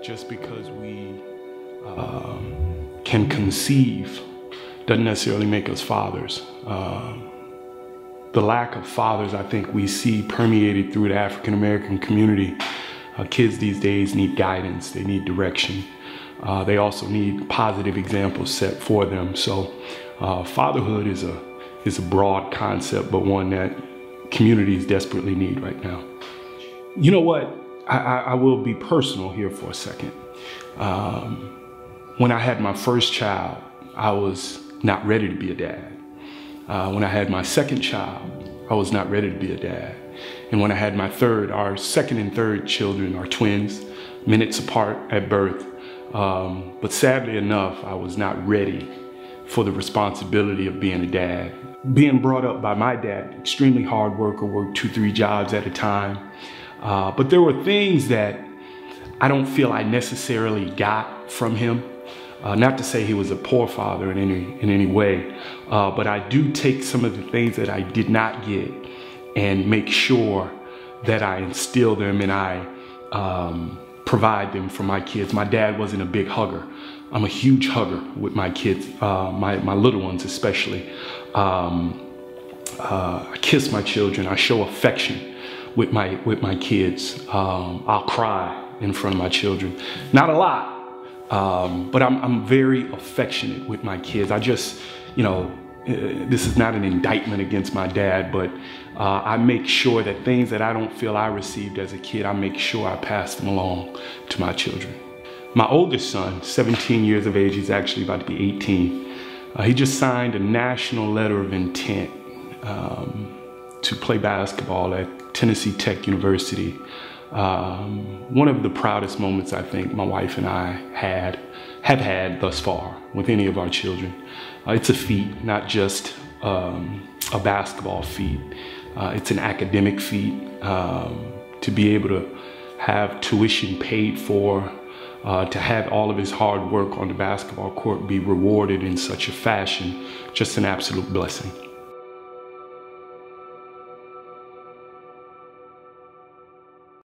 just because we can conceive doesn't necessarily make us fathers. The lack of fathers, I think, we see permeated through the African American community. Kids these days need guidance, they need direction. They also need positive examples set for them. So fatherhood is a broad concept, but one that communities desperately need right now. You know what? I will be personal here for a second. When I had my first child, I was not ready to be a dad. When I had my second child, I was not ready to be a dad. And when I had my third, our second and third children are twins, minutes apart at birth. But sadly enough, I was not ready for the responsibility of being a dad. Being brought up by my dad, extremely hard worker, worked 2-3 jobs at a time. But there were things that I don't feel I necessarily got from him. Not to say he was a poor father in any way, but I do take some of the things that I did not get and make sure that I instill them and I provide them for my kids. My dad wasn't a big hugger. I'm a huge hugger with my kids, my little ones especially. I kiss my children. I show affection with my kids. I'll cry in front of my children. Not a lot. But I'm very affectionate with my kids. I just, this is not an indictment against my dad, but I make sure that things that I don't feel I received as a kid, I make sure I pass them along to my children. My oldest son, 17 years of age, he's actually about to be 18. He just signed a national letter of intent to play basketball at Tennessee Tech University. One of the proudest moments I think my wife and I have had thus far with any of our children. It's a feat, not just a basketball feat. It's an academic feat. To be able to have tuition paid for, to have all of his hard work on the basketball court be rewarded in such a fashion, just an absolute blessing.